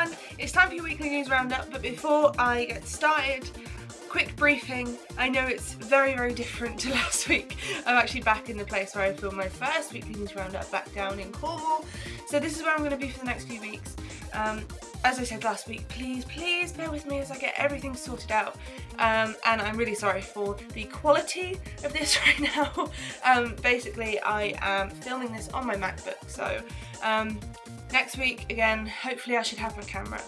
And it's time for your weekly news roundup, but before I get started, quick briefing. I know it's very different to last week. I'm actually back in the place where I filmed my first weekly news roundup back down in Cornwall. So this is where I'm going to be for the next few weeks. As I said last week, please bear with me as I get everything sorted out. And I'm really sorry for the quality of this right now. Basically, I am filming this on my MacBook, so next week, again, hopefully I should have my camera.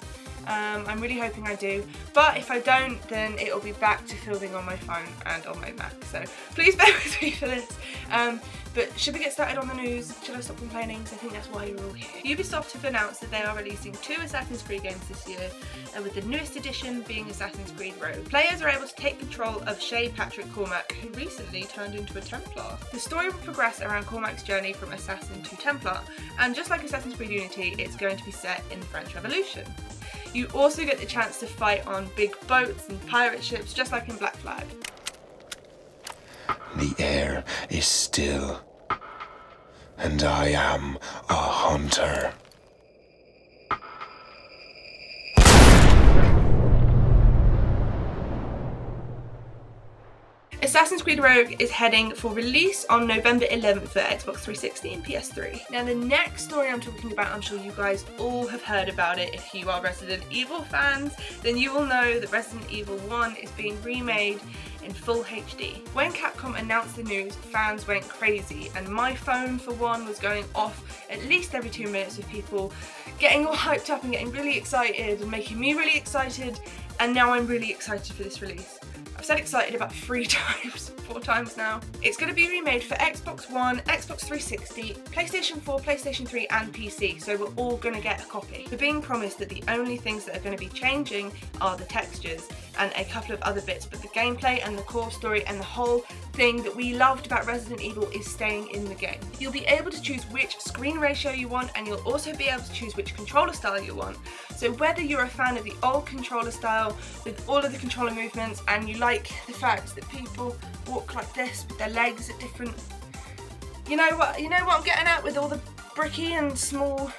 I'm really hoping I do, but if I don't, then it'll be back to filming on my phone and on my Mac, so please bear with me for this. But should we get started on the news? Should I stop complaining? Because I think that's why you're all here. Ubisoft have announced that they are releasing 2 Assassin's Creed games this year, with the newest edition being Assassin's Creed Rogue. Players are able to take control of Shay Patrick Cormac, who recently turned into a Templar. The story will progress around Cormac's journey from Assassin to Templar, and just like Assassin's Creed Unity, it's going to be set in the French Revolution. You also get the chance to fight on big boats and pirate ships, just like in Black Flag. The air is still, and I am a hunter. Assassin's Creed Rogue is heading for release on November 11th for Xbox 360 and PS3. Now the next story I'm talking about, I'm sure you guys all have heard about it. If you are Resident Evil fans, then you will know that Resident Evil 1 is being remade in full HD. When Capcom announced the news, fans went crazy, and my phone for one was going off at least every 2 minutes with people getting all hyped up and getting really excited and making me really excited, and now I'm really excited for this release. I've said excited about 4 times now. It's going to be remade for Xbox One, Xbox 360, PlayStation 4, PlayStation 3 and PC, so we're all going to get a copy. We're being promised that the only things that are going to be changing are the textures and a couple of other bits, but the gameplay and the core story and the whole thing that we loved about Resident Evil is staying in the game. You'll be able to choose which screen ratio you want, and you'll also be able to choose which controller style you want. So whether you're a fan of the old controller style with all of the controller movements, and you like the fact that people walk like this with their legs at different, you know what I'm getting at, with all the bricky and small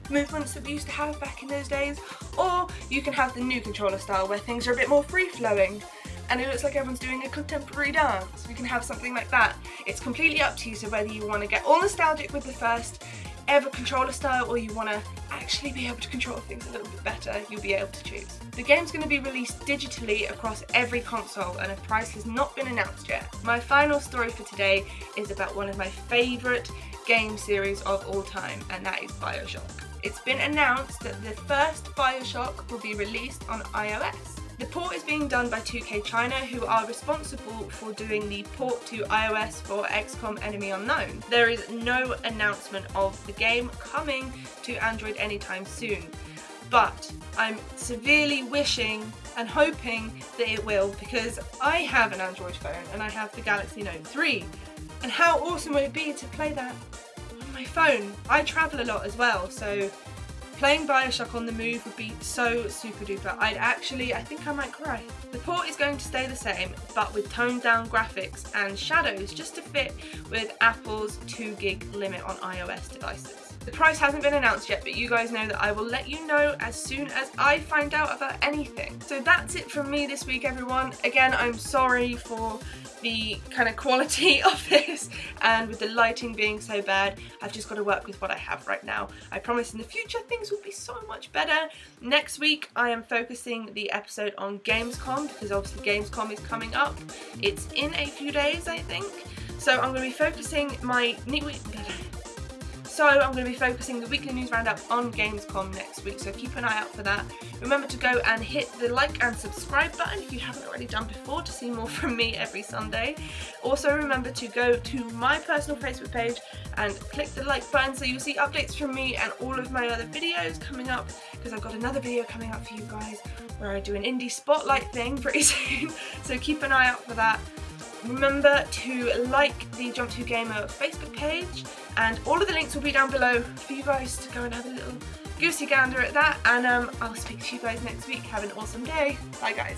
movements that we used to have back in those days, or you can have the new controller style where things are a bit more free-flowing and it looks like everyone's doing a contemporary dance. You can have something like that. It's completely up to you, so whether you want to get all nostalgic with the first ever controller style or you want to actually be able to control things a little bit better, you'll be able to choose. The game's going to be released digitally across every console, and a price has not been announced yet. My final story for today is about one of my favourite game series of all time, and that is BioShock. It's been announced that the first BioShock will be released on iOS. The port is being done by 2K China, who are responsible for doing the port to iOS for XCOM Enemy Unknown. There is no announcement of the game coming to Android anytime soon, but I'm severely wishing and hoping that it will, because I have an Android phone and I have the Galaxy Note 3, and how awesome would it be to play that on my phone? I travel a lot as well, so playing BioShock on the move would be so super duper. I think I might cry. The port is going to stay the same, but with toned down graphics and shadows just to fit with Apple's 2 gig limit on iOS devices. The price hasn't been announced yet, but you guys know that I will let you know as soon as I find out about anything. So that's it from me this week, everyone. Again, I'm sorry for the kind of quality of this, and with the lighting being so bad, I've just got to work with what I have right now. I promise in the future things will be so much better. Next week I am focusing the episode on Gamescom, because obviously Gamescom is coming up. It's in a few days, I think. So I'm going to be focusing the weekly news roundup on Gamescom next week, so keep an eye out for that. Remember to go and hit the like and subscribe button if you haven't already done before, to see more from me every Sunday. Also remember to go to my personal Facebook page and click the like button so you'll see updates from me and all of my other videos coming up, because I've got another video coming up for you guys where I do an indie spotlight thing pretty soon, so keep an eye out for that. Remember to like the Jump To Gamer Facebook page, and all of the links will be down below for you guys to go and have a little goosey gander at that, and I'll speak to you guys next week. Have an awesome day. Bye guys.